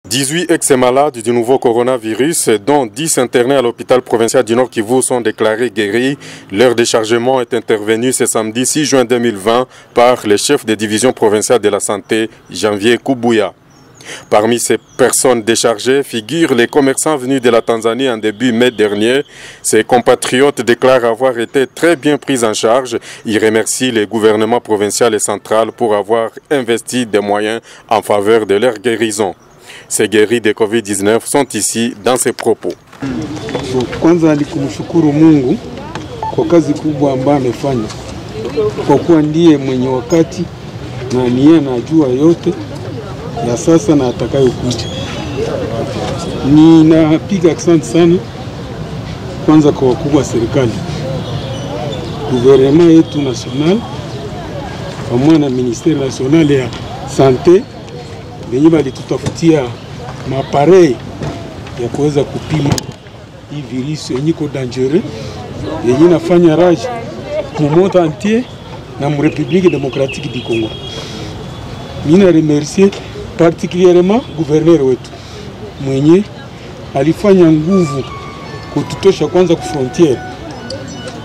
18 ex-malades du nouveau coronavirus, dont 10 internés à l'hôpital provincial du Nord Kivu, sont déclarés guéris. Leur déchargement est intervenu ce samedi 6 juin 2020 par le chef de division provinciale de la santé, Janvier Kubuya. Parmi ces personnes déchargées figurent les commerçants venus de la Tanzanie en début mai dernier. Ces compatriotes déclarent avoir été très bien pris en charge. Ils remercient les gouvernements provinciaux et central pour avoir investi des moyens en faveur de leur guérison. Ces guéris de COVID-19 sont ici dans ces propos. Kwanza ni kumshukuru Mungu kwa kazi kubwa ambayo amefanya, kwa kuwa ndiye mwenye wakati na niye anajua yote ya sasa na atakayokuja. Ninapiga asante sana kwanza kwa wakubwa serikali, gouvernement yetu national pamoja na ministeri national ya sante wenye walitutafutia maparei ya kuweza kupima hii virus yenye iko dangereux yenye nafanya rage mu monde entier na mu République démocratique du Congo. Nina remercier particulièrement gouverneur wetu mwenye alifanya nguvu kututosha kwanza ku frontiere.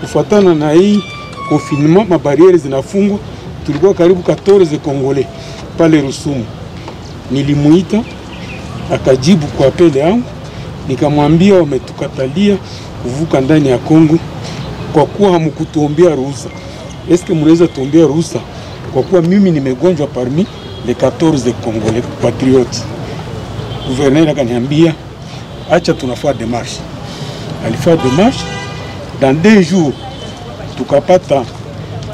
Kufuatana na hii confinement, mabariere zinafungwa, tulikuwa karibu 14 Congolais pale Rusumo. Nilimuita akajibu kwa apele yangu, nikamwambia wametukatalia kuvuka ndani ya Kongo kwa kuwa hamkutuombea ruhusa. Eske mnaweza tuombea ruhusa kwa kuwa mimi nimegonjwa parmi les 14 Congolais patriotes? Gouverneur akaniambia acha tunafanya démarche. Alifanya démarche, dans 2 jours tukapata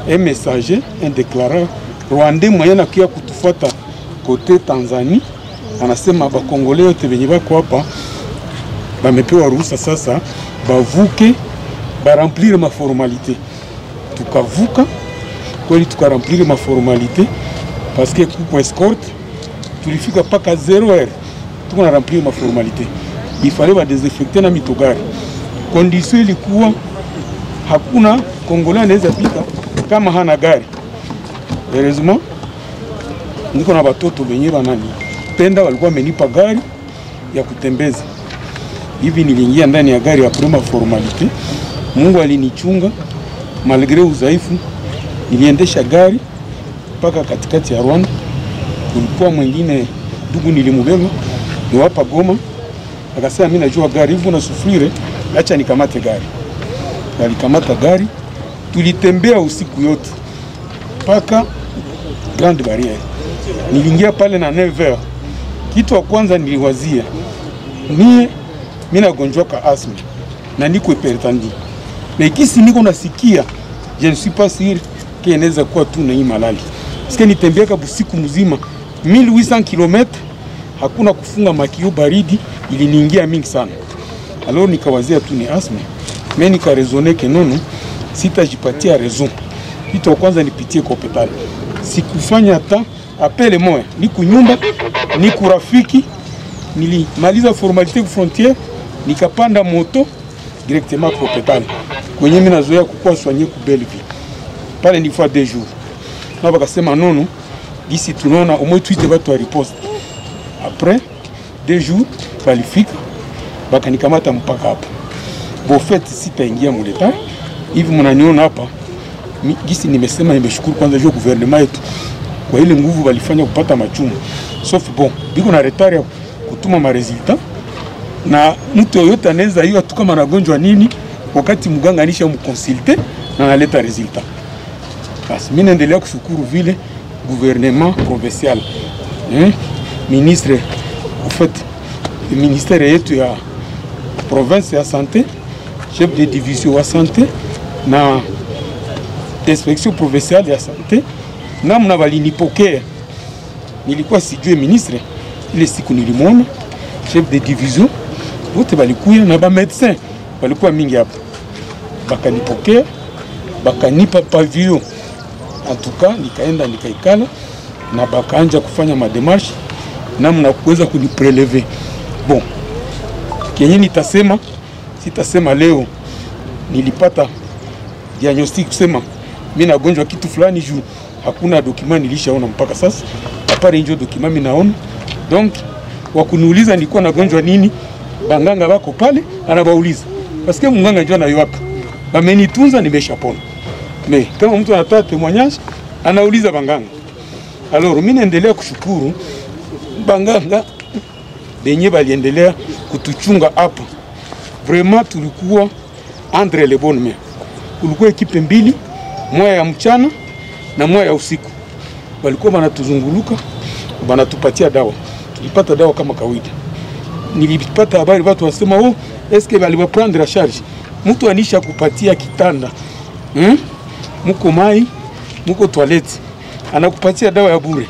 un messager, un déclarant rwandais moyen akia kutufuata kote Tanzania, anasema ba Congolais yote wenye bako hapa bamepewa ruhusa sasa bavuke, ba remplir ma formalité. Tukavuka kweli, tukaremplir ma formalité parce que pour escorte tulifika paka 0h, tukana remplir ma formalité. Il fallait ba désinfecter na mitogari. Condition ilikuwa hakuna Congolais anaweza pita kama hana gari. Heureusement niko na watoto wenye banani penda walikuwa wamenipa gari ya kutembeza. Hivi niliingia ndani ya gari ya prima formalite. Mungu alinichunga malgré udhaifu. Niliendesha gari mpaka katikati ya Rwanda. Kulikuwa mwingine ndugu nilimubeba ni hapa Goma. Akasema mimi najua gari hivi na sufrire, acha nikamate gari. Nilikamata gari, tulitembea usiku yote mpaka Grande Barriere. Niliingia pale na 9h. Kitu wa kwanza niliwazia, mimi nagonjwa ka asthma na niko hypertendu. Na ikisi niko nasikia, je ne suis pas sûr que inaweza kuwa tu na hii malali. Sike nitembea ka busiku mzima 1800 km, hakuna kufunga makio, baridi iliniingia mingi sana. Alors nikawazia tu ni asthma. Mimi nikarezoner que non, sitajipatia raison. Kitu wa kwanza nipitie kwa hospitali. Sikufanya hata apele moya, niku nyumba, niku rafiki. Nilimaliza formalité frontière, nikapanda moto directement kwa hospitali. Kwenye mimi nazoea kukua soigné ku Belleville. Pale ni fois 2 jours. Na bakasema nono, d'ici tunaona au moins tuite watu wa riposte. Après 2 jours, balifika bakanikamata mpaka hapa. Bon fait sitaingia mu détail. Hivi mnaniona hapa. Gisi nimesema nimeshukuru kwanza juu gouvernement yetu kwa ile nguvu walifanya kupata machumu. Sauf bon, biko na retard ya kutuma ma resultat. Na mtu yote anaweza hiyo tu kama anagonjwa nini wakati mganga anisha mconsulter na analeta resultat. Basi mimi naendelea kushukuru vile gouvernement provincial. Ministre en fait le ministère yetu ya province ya santé, chef de division wa santé na inspection provinciale ya santé, namna walinipokea. Nilikuwa sijue ministre, ile siku nilimwona chef de division wote walikuya na ba médecin walikuwa mingi hapa, bakanipokea bakanipa pavillon. En tout cas nikaenda nikaikala na bakaanja kufanya mademarshe namna kuweza kuniprelever. Bon, kenye nitasema sitasema leo, nilipata diagnostic kusema mimi nagonjwa kitu fulani juu hakuna document nilishaona mpaka sasa. Apart ndio document mimi naona. Donc wakuniuliza nilikuwa nagonjwa nini, banganga wako pale anabauliza. Paske munganga njoo nayo hapa. Bamenitunza nimeshapona. Me kama mtu anataka témoignage anauliza banganga. Alors mimi naendelea kushukuru banganga benye baliendelea kutuchunga hapa. Vraiment tulikuwa entre les bonnes mains. Kulikuwa ekipe mbili, moja ya mchana na moja ya usiku. Walikuwa wanatuzunguluka, wanatupatia dawa. Tulipata dawa kama kawaida. Nilipata habari watu wasema, "Oh, eske baliwa prendre en charge?" Mtu anisha kupatia kitanda. Muko mai, muko toilette. Anakupatia dawa ya bure.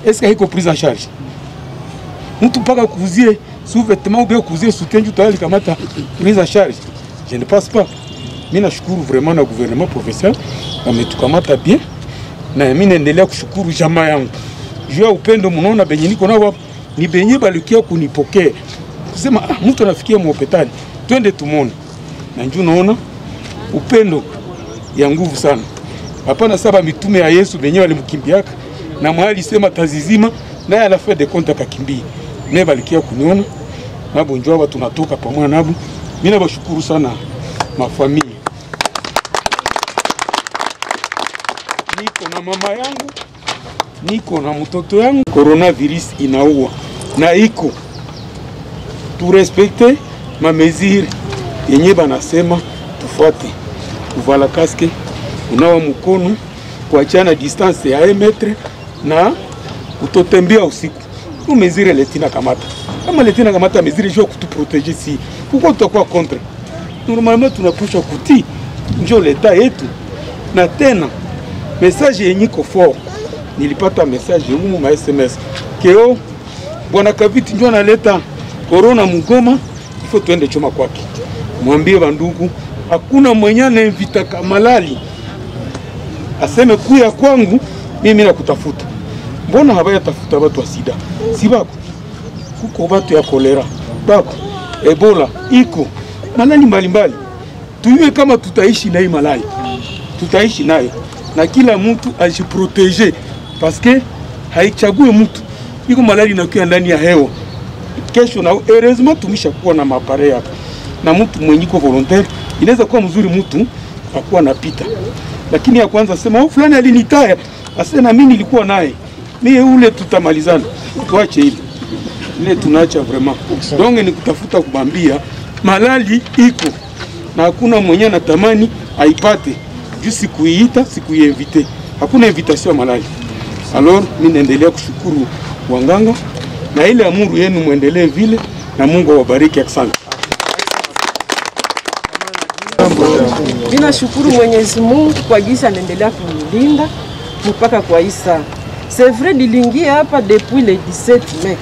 Eske haiko prise en charge? Mtu paka kuuzie sous-vêtements ou bien kuuzie soutien tayari kamata prise en charge. Je ne pense pas. Mimi nashukuru vraiment na gouvernement provincial ametukamata bien. Na mimi naendelea kushukuru jamaa yangu. Juu ya upendo mnaona benye niko nao ni benye balikia kunipokea. Kusema mtu anafikia hospitali, twende tumone. Na njoo naona upendo ya nguvu sana. Hapana saba mitume ya Yesu benye walimkimbiaka na mahali sema tazizima naye alafia de compte akakimbia. Mimi balikia kuniona. Nabo njoo hapa tunatoka pamoja nabo. Mimi nabashukuru sana mafamilia. Niko na mama yangu, niko na mtoto yangu. Coronavirus inaua na iko tu respecte ma mesure yenye banasema tufuate. Kuvala kaske, unawa mkono, kuachana distance ya 1 metre na kutotembea usiku. Kwa mesure letina kamata. Kama letina kamata mesure jua kutuproteger si. Pourquoi tutakuwa contre? Normalement tunapusha kuti njoo leta yetu. Na tena message yenye iko fort. Nilipata message humu ma SMS keo bwana Kaviti njoo analeta corona Mugoma, ifo tuende choma kwake. Mwambie bandugu hakuna mwenye anainvita Kamalali aseme kuya kwangu mimi nakutafuta. Mbona habaya tafuta watu wa sida? Si bako. Kuko watu ya kolera. Bako. Ebola iko. Malali mbalimbali. Tuiwe kama tutaishi na hii malali. Tutaishi nayo. Na kila mtu ajiprotege parce que haichague mtu. Iko malali inakuwa ndani ya hewa. Kesho na heureusement tumeshakuwa na mapare hapa. Na mtu mwenye iko volontaire inaweza kuwa mzuri mtu akuwa napita. Lakini ya kwanza sema fulani alinitaya, asema na mimi nilikuwa naye. Mimi ule tutamalizana. Tuache hili. Ile tunaacha vraiment. Donc ni kutafuta kubambia malali iko. Na hakuna mwenye anatamani aipate. Juu sikuiita, sikuiinvite. Hakuna invitation ya malali. Alors mimi naendelea kushukuru wanganga na ile amuru yenu muendelee vile na Mungu awabariki. Asante. Mina shukuru Mwenyezi Mungu kwa jinsi anaendelea kunilinda mpaka kwa isa. C'est vrai nilingia hapa depuis le 17 Mei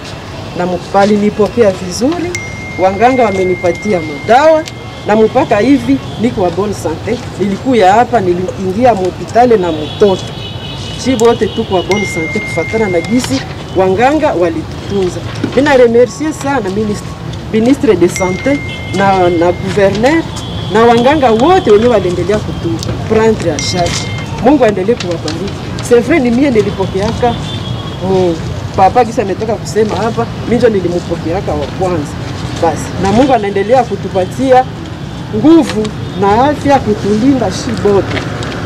na mpali nilipokea vizuri, wanganga wamenipatia madawa na mpaka hivi niko wa bonne santé. Nilikuja hapa niliingia hospitali na mtoto. Chibo wote tuko wa bonne santé kufatana na jinsi wanganga walitutunza. Mina remercier sana ministre de santé na gouverneur na wanganga wote wenyewe waliendelea kutuprendre en charge. Mungu aendelee kuwabariki. C'est vrai ni mie nilipokeaka papa kisa ametoka kusema hapa, mimi ndio nilimpokeaka wa kwanza. Basi na Mungu anaendelea kutupatia nguvu na afya kutulinda shibote.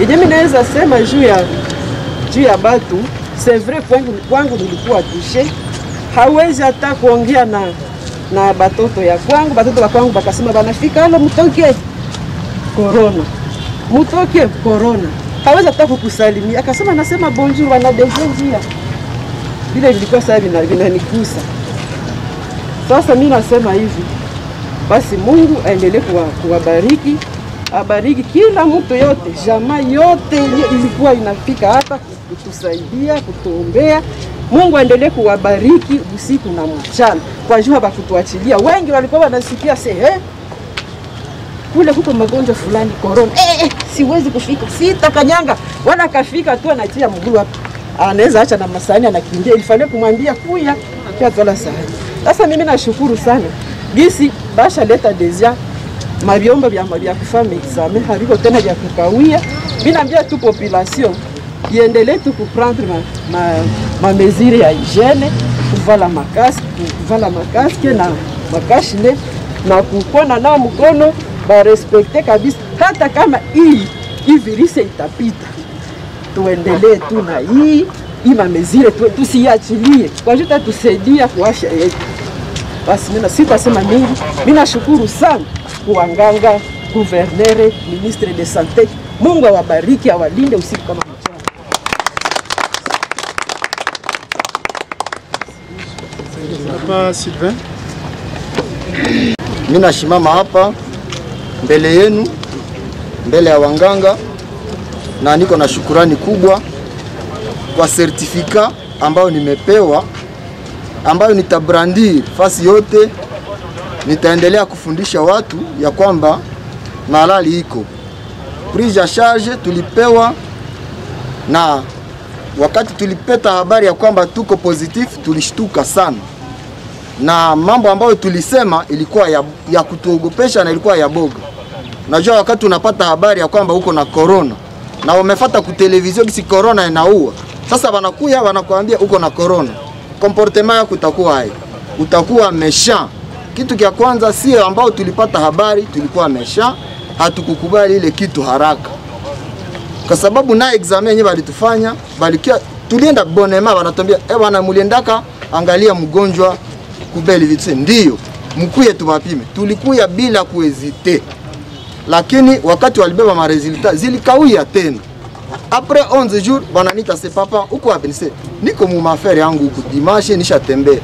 Ije mimi naweza sema juu ya batu, c'est vrai kwangu nilikuwa touché. Hawezi hata kuongea na batoto ya kwangu, batoto wa kwangu bakasema banafika halo mtoke corona. Mutoke corona. Hawezi hata kukusalimia. Akasema nasema bonjour wana dejenjia. Bila vilikuwa sasa vinanikusa. Sasa mimi nasema hivi. Basi Mungu aendelee kuwabariki. Abariki kila mtu yote, jamaa yote ilikuwa inafika hapa kutusaidia, kutuombea. Mungu aendelee kuwabariki usiku na mchana. Kwa jua bakutuachilia. Wengi walikuwa wanasikia kule huko magonjwa fulani corona. Siwezi kufika. Sitakanyanga. Wala kafika tu anatia mguu hapa. Anaweza acha na masani anakimbia. Ilifanya kumwambia kuya kwa tola sahani. Sasa mimi nashukuru sana. Gisi basha leta desia mabiomba vya kufanya examen haviko tena vya kukawia. Mimi naambia tu population iendelee tu kuprendre ma mesure ya hygiene, kuvala makasi, kuvala makaske na makashine na kukona nao mkono barespekte kabisa, hata kama hii virusi itapita, tuendelee tu na hii mamezile tusiachilie, kwa juu tusaidia kuasha yetu. Basi mimi sitasema mingi, mimi nashukuru sana kwa nganga, gouverneur, ministre de santé. Mungu awabariki, awalinde usiku kama mchana. Papa Sylvain, mimi nashimama hapa mbele yenu, mbele ya wanganga, na niko na shukurani kubwa kwa certificat ambayo nimepewa, ambayo nitabrandir fasi yote. Nitaendelea kufundisha watu ya kwamba malali iko prise en charge tulipewa, na wakati tulipeta habari ya kwamba tuko positif tulishtuka sana, na mambo ambayo tulisema ilikuwa ya kutuogopesha na ilikuwa ya boga. Unajua wakati unapata habari ya kwamba uko na corona na umefuata ku television kisi corona inaua, sasa wanakuya wanakuambia uko na corona, comportement yako utakuwa hai, utakuwa mesha. Kitu kia kwanza sio ambao tulipata habari tulikuwa mesha, hatukukubali ile kitu haraka, kwa sababu na examen yenyewe walitufanya balikia tulienda bonema, wanatuambia bwana muliendaka angalia mgonjwa kubeli vitu, ndio mkuye tubapime. Tulikuya bila kuhezite, lakini wakati walibeba ma resultat zilikawia tena. Après 11 jours bananita se papa uko wapi? Niko mu mafere yangu huko dimanche nishatembea.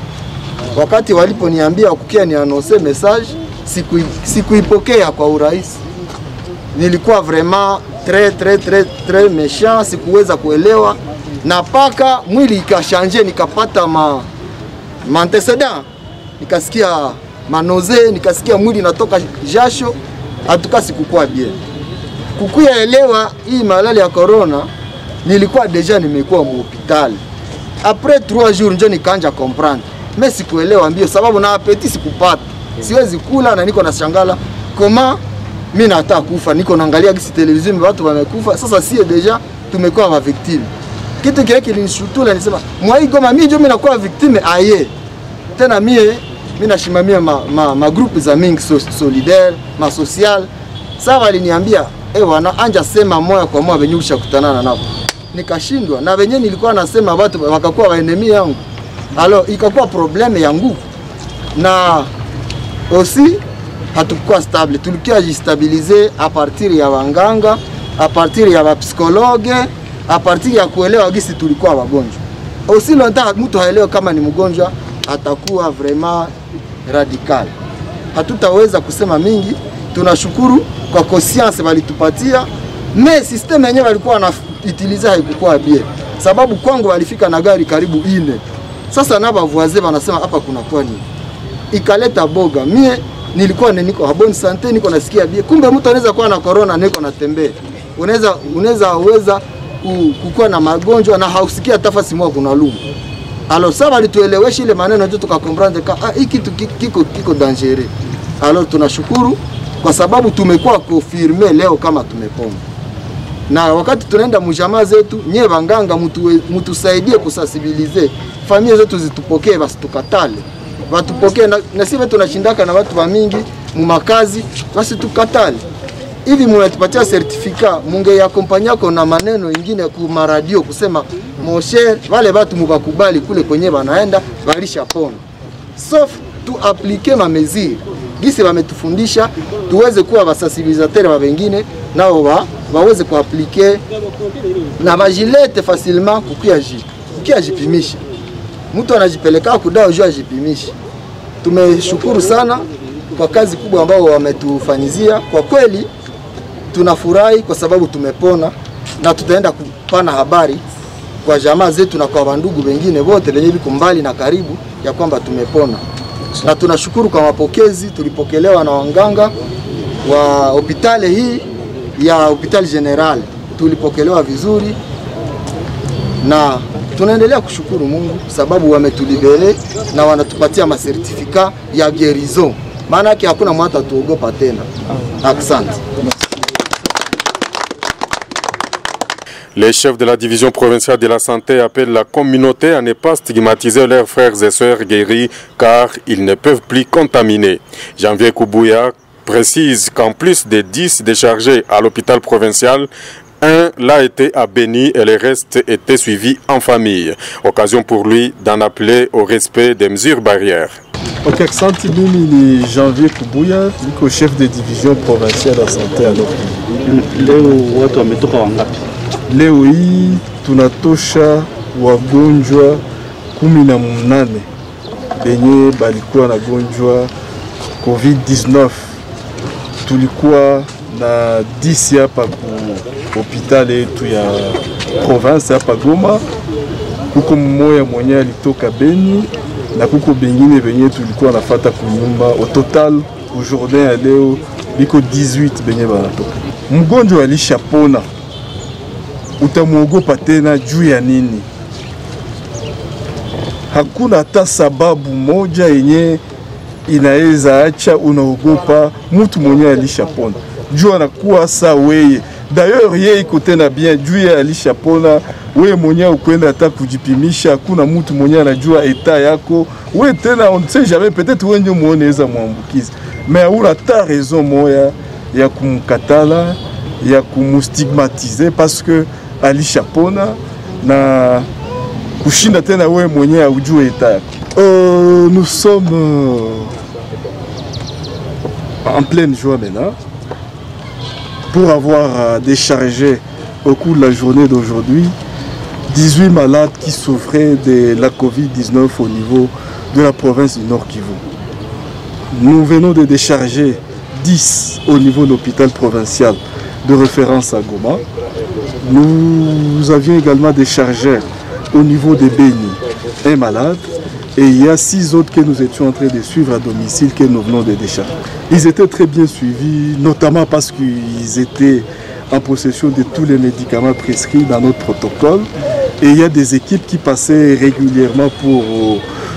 Wakati waliponiambia kukia ni annoncer message, sikuipokea kwa urahisi. Nilikuwa vraiment très méchant, sikuweza kuelewa, na paka mwili ikashanje, nikapata antecedent, nikasikia manoze, nikasikia mwili natoka jasho, atuka sikukua bien. Kukuya elewa hii malali ya corona, nilikuwa deja nimekuwa mu hospital. Après 3 jours njo nikaanza comprendre. Mais sikuelewa mbio sababu na apeti sikupata. Siwezi kula na niko nashangala koma mimi nataka kufa, niko naangalia kisi television watu wamekufa. Sasa sie deja tumekuwa wa victime. Kitu kile kilinishutula, nisema mwai goma mimi ndio mimi nakuwa victime aye. Tena mimi nashimamia ma group za mingi solidaire, ma social. Sasa waliniambia wana anja sema moya kwa moya wenye ushakutana nao. Nikashindwa, na wenye nilikuwa nasema watu wakakuwa waenemi yangu. Alors ikakuwa probleme yangu, na aussi hatukuwa stable. Tulikia jistabilize a partir ya wanganga, a partir ya wapsikologe, a partir ya kuelewa gisi tulikuwa wagonjwa. Aussi longtemps mtu haelewe kama ni mgonjwa, atakuwa vraiment radical. Hatutaweza kusema mingi. Tunashukuru kwa conscience walitupatia, mais system yenyewe walikuwa wanautiliza haikuwa bien, sababu kwangu walifika na gari karibu 4. Sasa na bavoisin wanasema hapa kuna kwa nini, ikaleta boga. Mie nilikuwa niko bonne santé, niko nasikia bien, kumbe mtu anaweza kuwa na corona niko natembea, unaweza kukua na magonjwa na hausikia tafasi mwa kuna lumu. Alors ça walituelewesha ile maneno yetu tukakomprendre hii kitu kiko dangereux. Alors tunashukuru kwa sababu tumekuwa confirmer leo kama tumepona. Na wakati tunaenda mjamaa zetu, nye wanganga mtusaidie kusensibiliser familia zetu zitupokee, basi tukatale. Watupokee na sisi tunashindaka na watu wa mingi mu makazi, basi tukatale. Hivi mnatupatia certificat, munge ya kompanya yako na maneno ingine ku radio kusema mon cher, wale watu mubakubali kule kwenye wanaenda walisha pona. Sauf tu appliquer ma mesure. Gisi wametufundisha tuweze kuwa wasensibilisateur wa wengine, nao waweze kuaplike na bajilete facilement kukia jipimisha. Mtu anajipeleka kudawa jua jipimisha. Tumeshukuru sana kwa kazi kubwa ambao wametufanyizia. Kwa kweli tunafurahi kwa sababu tumepona, na tutaenda kupana habari kwa jamaa zetu na kwa wandugu wengine wote wenye biko mbali na karibu ya kwamba tumepona. Na tunashukuru kwa mapokezi, tulipokelewa na wanganga wa hospitali hii ya hospitali general, tulipokelewa vizuri, na tunaendelea kushukuru Mungu sababu wametulibere na wanatupatia masertifika ya guérison. Maana yake hakuna mwata tuogopa tena. Asante. Les chefs de la division provinciale de la santé appellent la communauté à ne pas stigmatiser leurs frères et sœurs guéris car ils ne peuvent plus contaminer. Janvier Koubouya précise qu'en plus des 10 déchargés à l'hôpital provincial, un l'a été à Béni et les restes étaient suivis en famille. Occasion pour lui d'en appeler au respect des mesures barrières. Ok, asante mimi ni Janvier Koubouya, niko chef de division provinciale ya santé ya Nord. Leo watu wametoka wangapi? Leo hii tunatosha wagonjwa 18 benye balikuwa na gonjwa COVID-19. Tulikuwa na 10 hapa ku hospitali yetu ya province hapa Goma. Kuko mmoja mwenye alitoka Beni na kuko bengine benye tulikuwa nafata kunyumba. Au total aujourd'hui ya leo biko 18 benye banatoka. Mgonjwa alishapona, utamuogopa tena juu ya nini? Hakuna hata sababu moja yenye inaweza acha unaogopa mtu mwenye alishapona. Juu anakuwa sa weye. D'ailleurs yeye iko tena bien juu ya alishapona. Wewe mwenye ukwenda hata kujipimisha, hakuna mtu mwenye anajua eta yako. Wewe tena on ne sait jamais, peut-être wewe ndio muoneza muambukizi. Mais hauna hata raison moya ya kumkatala, ya kumustigmatiser parce que alishapona na kushinda tena wewe mwenye ujue eta yako. Nous sommes en pleine joie maintenant pour avoir déchargé au cours de la journée d'aujourd'hui 18 malades qui souffraient de la COVID-19 au niveau de la province du Nord Kivu. Nous venons de décharger 10 au niveau de l'hôpital provincial de référence à Goma. Nous avions également déchargé au niveau de Béni un malade. Et il y a 6 autres que nous étions en train de suivre à domicile que nous venons de décharger. Ils étaient très bien suivis, notamment parce qu'ils étaient en possession de tous les médicaments prescrits dans notre protocole. Et il y a des équipes qui passaient régulièrement pour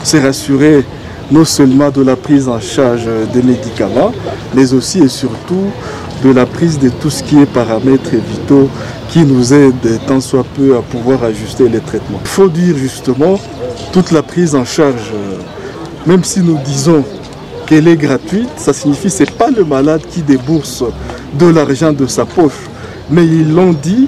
se rassurer non seulement de la prise en charge des médicaments, mais aussi et surtout de la prise de tout ce qui est paramètres vitaux qui nous aident tant soit peu à pouvoir ajuster les traitements. Il faut dire justement toute la prise en charge, même si nous disons qu'elle est gratuite, ça signifie que ce n'est pas le malade qui débourse de l'argent de sa poche, mais ils l'ont dit,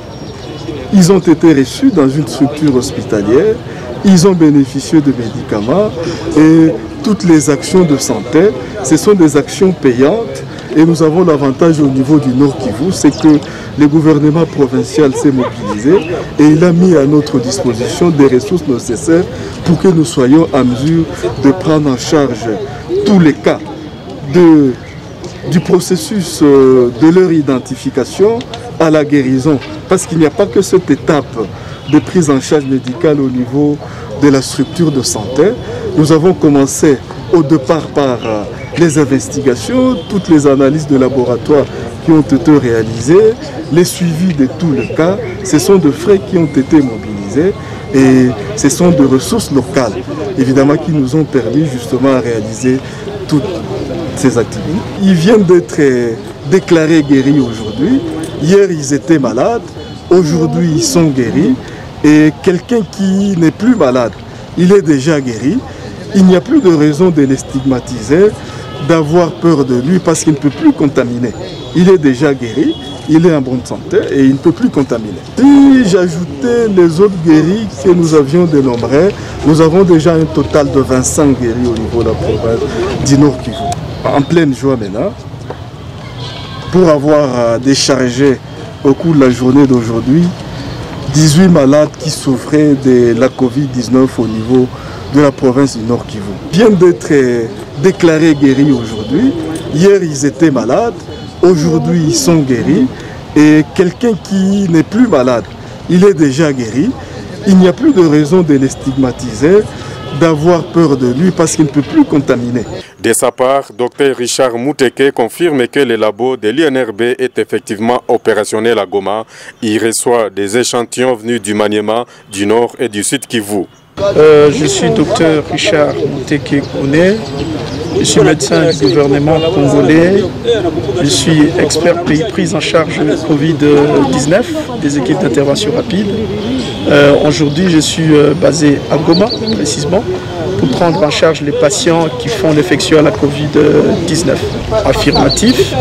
ils ont été reçus dans une structure hospitalière, ils ont bénéficié de médicaments et toutes les actions de santé, ce sont des actions payantes. Et nous avons l'avantage au niveau du Nord Kivu, c'est que le gouvernement provincial s'est mobilisé et il a mis à notre disposition des ressources nécessaires pour que nous soyons en mesure de prendre en charge tous les cas du processus de leur identification à la guérison. Parce qu'il n'y a pas que cette étape de prise en charge médicale au niveau de la structure de santé. Nous avons commencé au départ par les investigations, toutes les analyses de laboratoire qui ont été réalisées, les suivis de tous les cas. Ce sont des frais qui ont été mobilisés et ce sont des ressources locales, évidemment, qui nous ont permis justement à réaliser toutes ces activités. Ils viennent d'être déclarés guéris aujourd'hui. Hier, ils étaient malades. Aujourd'hui, ils sont guéris. Et quelqu'un qui n'est plus malade, il est déjà guéri. Il n'y a plus de raison de les stigmatiser, d'avoir peur de lui parce qu'il ne peut plus contaminer. Il est déjà guéri, il est en bonne santé et il ne peut plus contaminer. Si j'ajoutais les autres guéris que nous avions dénombrés, nous avons déjà un total de 25 guéris au niveau de la province du Nord Kivu. En pleine joie maintenant, pour avoir déchargé au cours de la journée d'aujourd'hui 18 malades qui souffraient de la COVID-19 au niveau de la province du Nord Kivu. Ils viennent d'être déclarés guéris aujourd'hui. Hier, ils étaient malades. Aujourd'hui, ils sont guéris. Et quelqu'un qui n'est plus malade, il est déjà guéri. Il n'y a plus de raison de les stigmatiser, d'avoir peur de lui parce qu'il ne peut plus contaminer. De sa part, Dr Richard Mouteke confirme que le labo de l'INRB est effectivement opérationnel à Goma. Il reçoit des échantillons venus du Maniema, du Nord et du Sud Kivu. Je suis Dr Richard Mouteke Kouné, Je suis médecin du gouvernement congolais. Je suis expert pays prise en charge Covid-19 des équipes d'intervention rapide. Aujourd'hui, je suis basé à Goma, précisément, pour prendre en charge les patients qui font l'infection à la Covid-19. Affirmatif,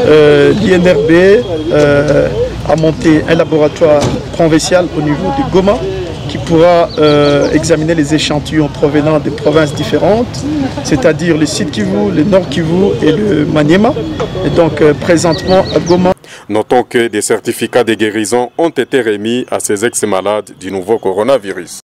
l'INRB a monté un laboratoire provincial au niveau de Goma qui pourra examiner les échantillons provenant des provinces différentes, c'est-à-dire le Sud Kivu, le Nord Kivu et le Maniema. Et donc présentement à Goma. Notons que des certificats de guérison ont été remis à ces ex-malades du nouveau coronavirus.